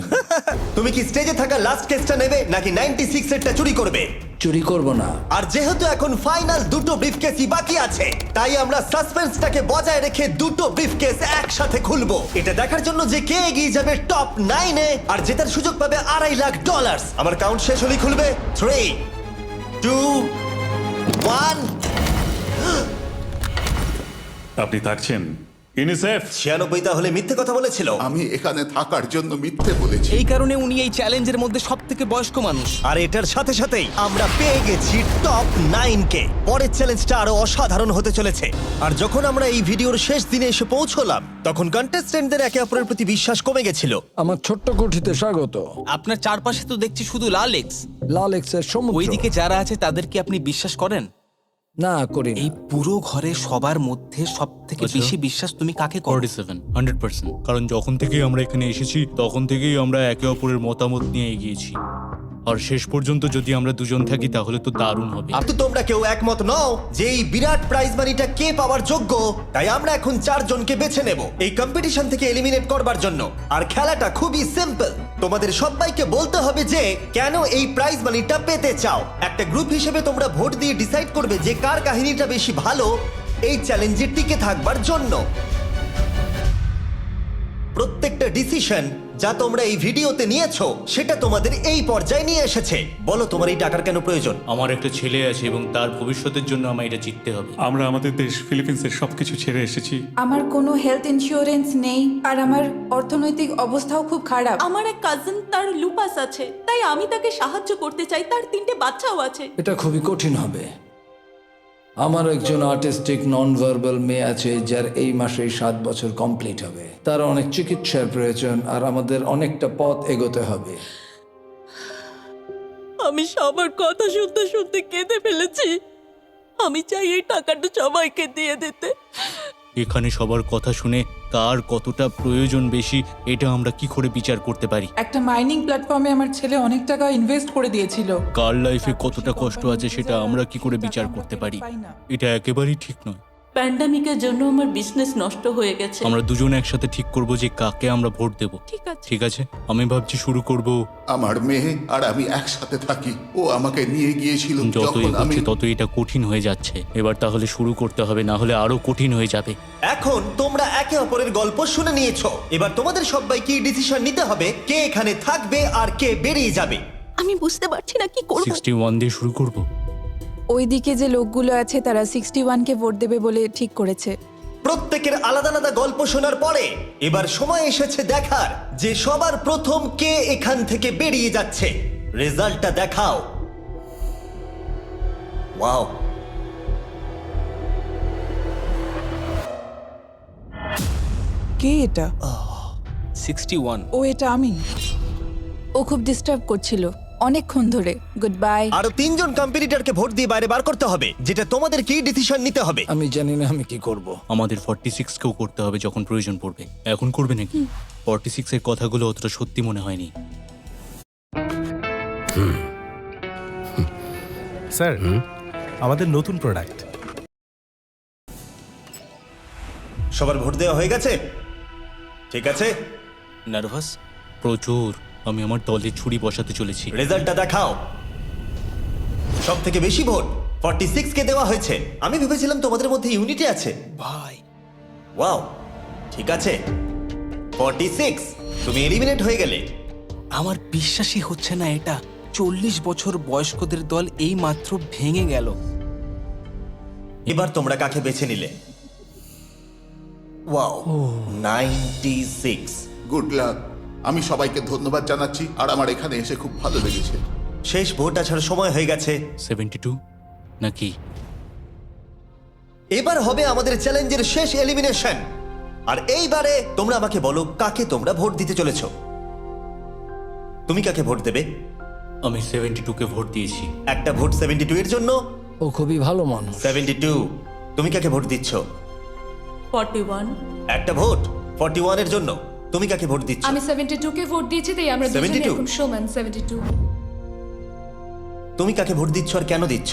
তুমি কি স্টেজে থাকা লাস্ট কেসটা নেবে নাকি 96 এরটা চুরি করবে? চুরি করব না। আর যেহেতু এখন ফাইনাল দুটো ব্রিফকেসই বাকি আছে, তাই আমরা সাসপেন্সটাকে বজায় রেখে দুটো ব্রিফকেস একসাথে খুলবো। এটা দেখার জন্য যে কে এগিয়ে যাবে টপ 9 এ আর জেতার সুযোগ পাবে $2.5 লাখ। আমার কাউন্ট শেষ হলেই খুলবে। 3, 2, 1। আপনি থাকছেন। ইউনিসেফ 96 তাহলে মিথ্যে কথা বলেছিল। আমি এখানে থাকার জন্য মিথ্যে বলেছি। এই কারণে উনি এই চ্যালেঞ্জের মধ্যে সবথেকে বয়স্ক মানুষ। আর এটার সাথে সাথেই আমরা পেয়ে গেছি টপ 9 কে। পরের চ্যালেঞ্জটা আরো অসাধারণ হতে চলেছে। আর যখন আমরা এই ভিডিওর শেষ দিনে এসে পৌঁছলাম, তখন কন্টেস্টেন্টদের একে অপরের প্রতি বিশ্বাস কমে গেছিল। আমার ছোট্ট কুঠিতে স্বাগত। আপনার চারপাশে তো দেখছি শুধু লাল এক্স। লাল এক্সের সমুদ্র। ওইদিকে যারা আছে তাদের কি আপনি বিশ্বাস করেন? না করি না। এই পুরো ঘরে সবার মধ্যে সব থেকে বেশি বিশ্বাস তুমি কাকে করো? 47 100%। কারণ যখন থেকেই আমরা এখানে এসেছি তখন থেকেই আমরা একে অপরের মতামত নিয়ে এগিয়েছি। আর শেষ পর্যন্ত যদি আমরা দুজন থাকি তাহলে তো দারুণ হবে। কিন্তু তোমরা কেউ একমত নও যে এই বিরাট প্রাইজ মানিটা কে পাওয়ার যোগ্য। তাই আমরা এখন 4 জনকে বেছে নেব এই কম্পিটিশন থেকে এলিমিনেট করবার জন্য। আর খেলাটা খুবই সিম্পল। তোমাদের সবাইকে বলতে হবে যে কেন এই প্রাইজ মানিটা পেতে চাও। একটা গ্রুপ হিসেবে তোমরা ভোট দিয়ে ডিসাইড করবে যে কার কাহিনীটা বেশি ভালো এই চ্যালেঞ্জে টিকে থাকবার জন্য। প্রত্যেকটা ডিসিশন যা তোমরা এই ভিডিওতে নিয়েছো সেটা তোমাদের এই পর্যায়ে নিয়ে এসেছে। বলো তোমার এই টাকার কেন প্রয়োজন? আমার একটা ছেলে আছে এবং তার ভবিষ্যতের জন্য আমার এটা জিততে হবে। আমরা আমাদের দেশ ফিলিপিন্সের সবকিছু ছেড়ে এসেছি। আমার কোনো হেলথ ইন্স্যুরেন্স নেই আর আমার অর্থনৈতিক অবস্থাও খুব খারাপ। আমার এক কাজিন, তার লুপাস আছে, তাই আমি তাকে সাহায্য করতে চাই। তার 3টে বাচ্চাও আছে। এটা খুবই কঠিন হবে। আমার একজন আর্টিস্টিক নন ভার্বাল মেয়ে আছে যার এই মাসেই 7 বছর কমপ্লিট হবে। তার অনেক চিকিৎসার প্রয়োজন আর আমাদের অনেকটা পথ এগোতে হবে। আমি সবার কথা শুনতে শুনতে কেঁদে ফেলেছি। আমি চাই এই টাকাটা সবাইকে দিয়ে দিতে, এখানে সবার কথা শুনে কার কতটা প্রয়োজন বেশি এটা আমরা কি করে বিচার করতে পারি? একটা মাইনিং প্ল্যাটফর্মে আমার ছেলে অনেক টাকা ইনভেস্ট করে দিয়েছিল। কার লাইফে কতটা কষ্ট আছে সেটা আমরা কি করে বিচার করতে পারি? এটা একেবারেই ঠিক নয়। প্যান্ডামিকের জন্য আমার বিজনেস নষ্ট হয়ে গেছে। আমরা দুজনে একসাথে ঠিক করব যে কাকে আমরা ভোট দেব। ঠিক আছে, আমি ভাবছি শুরু করব। আমার মেয়ে আর আমি একসাথে থাকি, ও আমাকে নিয়ে গিয়েছিল যত যখন আমি এগোচ্ছে তত এটা কঠিন হয়ে যাচ্ছে। এবার তাহলে শুরু করতে হবে, না হলে আরো কঠিন হয়ে যাবে। এখন তোমরা একে অপরের গল্প শুনে নিয়েছো, এবার তোমাদের সবাইকে ডিসিশন নিতে হবে কে এখানে থাকবে আর কে বেরিয়ে যাবে। আমি বুঝতে পারছি না কি করব। 61 দিয়ে শুরু করব। ওইদিকে যে লোকগুলো আছে তারা 61কে ভোট দেবে বলে ঠিক করেছে। প্রত্যেকের আলাদা আলাদা গল্প শোনার পরে এবার সময় এসেছে দেখার যে সবার প্রথম কে এখান থেকে বেরিয়ে যাচ্ছে। রেজাল্টটা দেখাও। ওয়াও, কে এটা? 61। ও এটা আমি। ও খুব ডিস্টার্ব করছিল অনেকক্ষণ ধরে। Good bye. আরো 3 জন কম্পিটিটরকে ভোট দিয়ে বাইরে বার করতে হবে, যেটা তোমাদের কি ডিসিশন নিতে হবে। আমি জানি না আমি কি করব। আমাদের 46 কেও করতে হবে যখন প্রয়োজন পড়বে। এখন করবে নাকি? 46 এর কথাগুলো অতটা সত্যি মনে হয়নি। স্যার, আমাদের নতুন প্রোডাক্ট। সবার ভোট দেওয়া হয়ে গেছে? ঠিক আছে, নার্ভাস? প্রচুর। আমি আমার দলে ছুরি বসাতে চলেছি। রেজাল্টটা দেখাও। সব থেকে বেশি ভোট 46 কে দেওয়া হয়েছে। আমি ভেবেছিলাম তোমাদের মধ্যে ইউনিটি আছে। ভাই, ওয়াও, ঠিক আছে। 46, তুমি এলিমিনেট হয়ে গেলে। আমার বিশ্বাসই হচ্ছে না এটা। 40 বছর বয়স্কদের দল এই মাত্র ভেঙে গেল। এবার তোমরা কাকে বেছে নিলে? ওয়াও, 96। Good luck. আমি সবাইকে ধন্যবাদ জানাচ্ছি, আর আমার এখানে এসে খুব ভালো লেগেছে। শেষ ভোট আসার সময় হয়ে গেছে। 72 নাকি? এবার হবে আমাদের চ্যালেঞ্জের শেষ এলিমিনেশন। আর এইবারে তোমরা আমাকে বলো কাকে তোমরা ভোট দিতে চলেছো। তুমি কাকে ভোট দেবে? আমি 72 কে ভোট দিয়েছি। একটা ভোট 72 এর জন্য। ও খুবই ভালো মানুষ। 72, তুমি কাকে ভোট দিচ্ছ? 41। একটা ভোট 41 এর জন্য। তুমি কাকে ভোট দিচ্ছ? আমি 72 কে ভোট দিয়েছি, তাই আমরা দুজনে 72? এখন সমান। 72। তুমি কাকে ভোট দিচ্ছ আর কেন দিচ্ছ?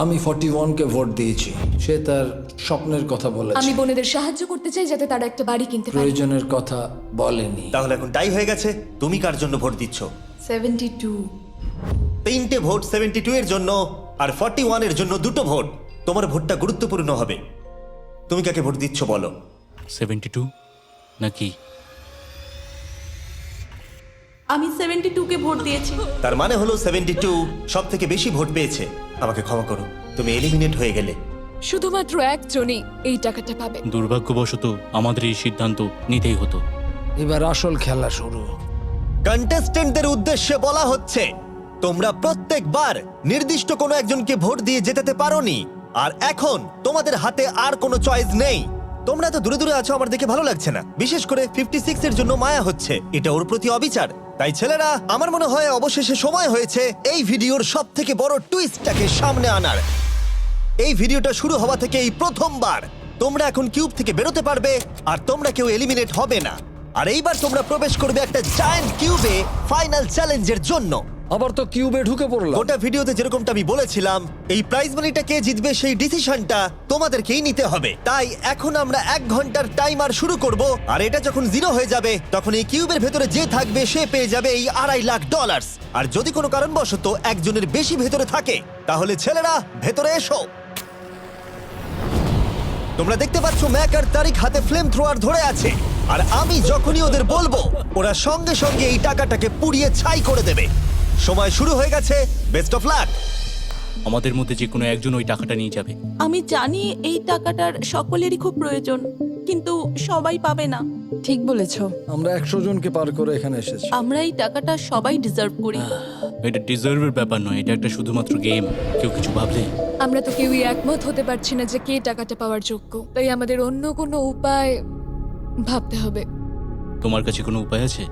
আমি 41 কে ভোট দিয়েছি। সে তার স্বপ্নের কথা বলেছে। আমি বোনেদের সাহায্য করতে চাই যাতে তারা একটা বাড়ি কিনতে পারে। প্রয়োজনের কথা বলেনি। তাহলে এখন টাই হয়ে গেছে। তুমি কার জন্য ভোট দিচ্ছ? 72। 3টে ভোট 72 এর জন্য আর 41 এর জন্য 2টো ভোট। তোমার ভোটটা গুরুত্বপূর্ণ হবে। তুমি কাকে ভোট দিচ্ছ বলো? 72 নাকি? আমি 72 কে ভোট দিয়েছি। তার মানে হলো 72 সব থেকে বেশি ভোট পেয়েছে। আমাকে ক্ষমা করো, তুমি এলিমিনেট হয়ে গেলে। শুধুমাত্র একজনই এই টাকাটা পাবে। দুর্ভাগ্যবশত আমাদের এই সিদ্ধান্ত নিতেই হতো। এবার আসল খেলা শুরু। কন্টেস্টেন্টদের উদ্দেশ্যে বলা হচ্ছে, তোমরা প্রত্যেকবার নির্দিষ্ট কোনো একজনকে ভোট দিয়ে জেতাতে পারোনি, আর এখন তোমাদের হাতে আর কোনো চয়েস নেই। তোমরা তো দূরে দূরে আছো, আমার দেখে ভালো লাগছে না। বিশেষ করে 56 এর জন্য মায়া হচ্ছে। এটা ওর প্রতি অবিচার। তাই ছেলেরা, আমার মনে হয় অবশেষে সময় হয়েছে এই ভিডিওর সব থেকে বড় টুইস্টটাকে সামনে আনার। এই ভিডিওটা শুরু হওয়া থেকে এই প্রথমবার তোমরা এখন কিউব থেকে বেরোতে পারবে, আর তোমরা কেউ এলিমিনেট হবে না। আর এইবার তোমরা প্রবেশ করবে একটা জায়ান্ট কিউবে ফাইনাল চ্যালেঞ্জের জন্য। আবার তো কিউবে ঢুকে পড়লাম। গোটা ভিডিওতে যেরকমটা আমি বলেছিলাম, এই প্রাইজ মানিটা কে জিতবে সেই ডিসিশনটা তোমাদেরকেই নিতে হবে। তাই এখন আমরা 1 ঘন্টার টাইমার শুরু করব, আর এটা যখন 0 হয়ে যাবে তখন এই কিউবের ভেতরে যে থাকবে সে পেয়ে যাবে এই $2.5 লাখ। আর যদি কোনো কারণবশত একজনের বেশি ভেতরে থাকে, তাহলে ছেলেরা ভেতরে এসো। তোমরা দেখতে পাচ্ছ ম্যাক আর তারিক হাতে ফ্লেম থ্রোয়ার ধরে আছে, আর আমি যখনই ওদের বলবো ওরা সঙ্গে সঙ্গে এই টাকাটাকে পুড়িয়ে ছাই করে দেবে। সময় শুরু হয়ে গেছে। Best of luck. আমাদের মধ্যে যে কোনো একজন ওই টাকাটা নিয়ে যাবে। আমি জানি এই টাকাটার সকলেরই খুব প্রয়োজন, কিন্তু সবাই পাবে না। ঠিক বলেছো। আমরা 100 জনকে পার করে এখানে এসেছি। আমরা এই টাকাটা সবাই ডিজার্ভ করি। এটা ডিজার্ভের ব্যাপার নয়, এটা একটা শুধুমাত্র গেম। কেউ কিছু ভাবলে? আমরা তো কেউই একমত হতে পারছি না যে কে টাকাটা পাওয়ার যোগ্য, তাই আমাদের অন্য কোনো উপায় ভাবতে হবে। তোমার কাছে কোনো উপায় আছে?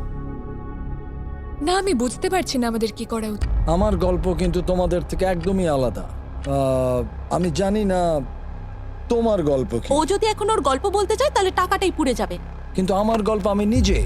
না, আমি বুঝতে পারছি না আমাদের কি করা উচিত। আমার গল্প কিন্তু তোমাদের থেকে একদমই আলাদা। আমি জানি না তোমার গল্প কি? ও যদি এখন ওর গল্প বলতে চায় তাহলে টাকাটাই পুড়ে যাবে। কিন্তু আমার গল্প আমি নিজে,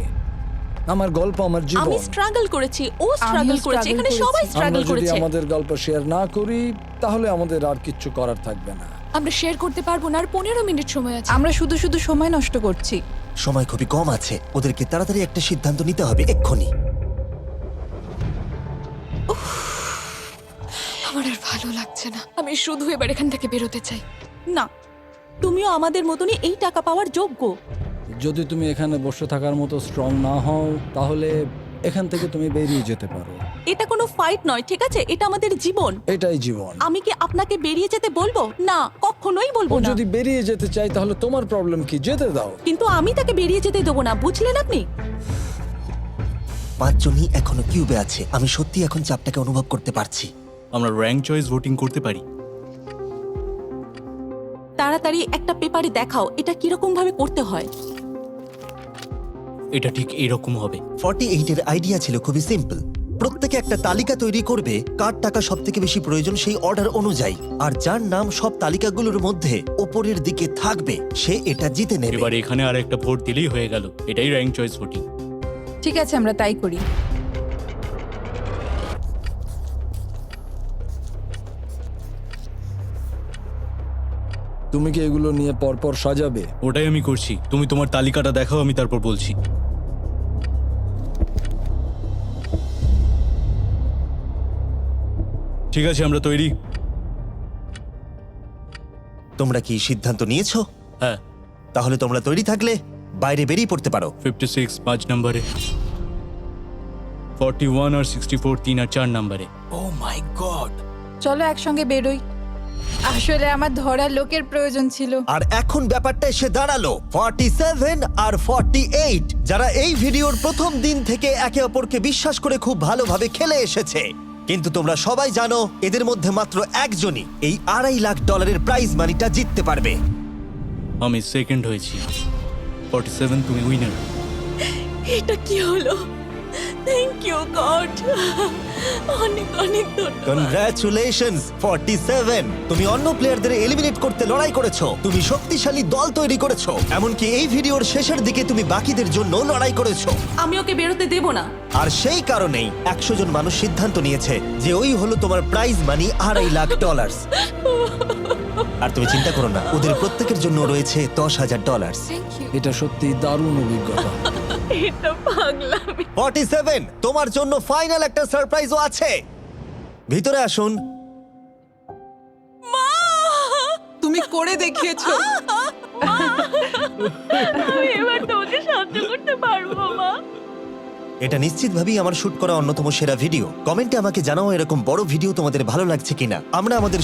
আমার গল্প আমার আমি জীবন। স্ট্রাগল করেছি, ও স্ট্রাগল করেছে, এখানে সবাই আমরা স্ট্রাগল যদি করেছে। আমাদের গল্প শেয়ার না করি তাহলে আমাদের আর কিচ্ছু করার থাকবে না। আমরা শেয়ার করতে পারবো না, আর 15 মিনিট সময় আছে। আমরা শুধু শুধু সময় নষ্ট করছি। সময় খুবই কম আছে, ওদেরকে তাড়াতাড়ি একটা সিদ্ধান্ত নিতে হবে এক্ষুনি। আমার আর ভালো লাগছে না, আমি শুধু এবার এখান থেকে বেরোতে চাই। না, তুমিও আমাদের মতনই এই টাকা পাওয়ার যোগ্য। যদি তুমি এখানে বসে থাকার মতো স্ট্রং না হও তাহলে এখান থেকে তুমি বেরিয়ে যেতে পারো। এটা কোনো ফাইট নয়, ঠিক আছে? এটা আমাদের জীবন। এটাই জীবন। আমি কি আপনাকে বেরিয়ে যেতে বলবো? না, কখনোই ও বলবো না। যদি বেরিয়ে যেতে চাই তাহলে তোমার প্রবলেম কি? যেতে দাও। কিন্তু আমি তাকে বেরিয়ে যেতে দেবো না, বুঝলেন আপনি? 5 জনই এখনো কিউবে আছে। আমি সত্যি এখন চাপটাকে অনুভব করতে পারছি। আমরা র্যাঙ্ক চয়েস ভোটিং করতে পারি। তাড়াতাড়ি একটা পেপারে দেখাও এটা কিরকম ভাবে করতে হয়। এটা ঠিক এরকম হবে। 48 এর আইডিয়া ছিল খুবই সিম্পল। প্রত্যেকে একটা তালিকা তৈরি করবে কার টাকা সব থেকে বেশি প্রয়োজন সেই অর্ডার অনুযায়ী, আর যার নাম সব তালিকাগুলোর মধ্যে ওপরের দিকে থাকবে সে এটা জিতে নেবে। এবার এখানে আর একটা ভোট দিলেই হয়ে গেল। এটাই র্যাঙ্ক চয়েস ভোটিং। ঠিক আছে, আমরা তাই করি। তুমি কি এগুলো নিয়ে পরপর সাজাবে? ওটাই আমি করছি। তুমি তোমার তালিকাটা দেখাও, আমি তারপর বলছি। ঠিক আছে, আমরা তৈরি। তোমরা কি সিদ্ধান্ত নিয়েছো? হ্যাঁ। তাহলে তোমরা তৈরি থাকলে বাইরে বেরিয়ে পড়তে পারো। 56 5 নম্বরে, 41 আর 64 3 আর 4 নম্বরে। ও মাই গড! চলো একসঙ্গে বেরোই। আসলে আমার ধরার লোকের প্রয়োজন ছিল। আর এখন ব্যাপারটা এসে দাঁড়ালো 47 আর 48, যারা এই ভিডিওর প্রথম দিন থেকে একে অপরকে বিশ্বাস করে খুব ভালোভাবে খেলে এসেছে। কিন্তু তোমরা সবাই জানো এদের মধ্যে মাত্র একজনই এই $2.5 লাখ প্রাইজ মানিটা জিততে পারবে। আমি সেকেন্ড হয়েছি। 47 তুমি উইনার। এটা কি হলো? থ্যাংক ইউ গড, অনেক অনেক ধন্যবাদ। কনগ্রাচুলেশনস 47, তুমি অন্য প্লেয়ারদের এলিমিনেট করতে লড়াই করেছো, তুমি শক্তিশালী দল তৈরি করেছো, এমনকি এই ভিডিওর শেষের দিকে তুমি বাকিদের জন্য লড়াই করেছো। আমি ওকে বেরোতে দেব না। আর সেই কারণেই 100 জন মানুষ সিদ্ধান্ত নিয়েছে যে ওই হলো তোমার প্রাইজ মানি $2.5 লাখ। আর তুমি চিন্তা করো না, ওদের প্রত্যেকের জন্য রয়েছে $10,000। এটা সত্যি দারুণ অভিজ্ঞতা। এটা পাগলামি। 47, তোমার জন্য ফাইনাল একটা সারপ্রাইজও আছে। ভিতরে আসুন। তুমি করে দেখিয়েছো। আমি এবার তোমাকে সাহায্য করতে পারবো মা। এটা নিশ্চিতভাবেই আমার শুট করা অন্যতম সেরা ভিডিও। কমেন্টে আমাকে জানাও এরকম বড় ভিডিও তোমাদের ভালো লাগছে কিনা। আমরা আমাদের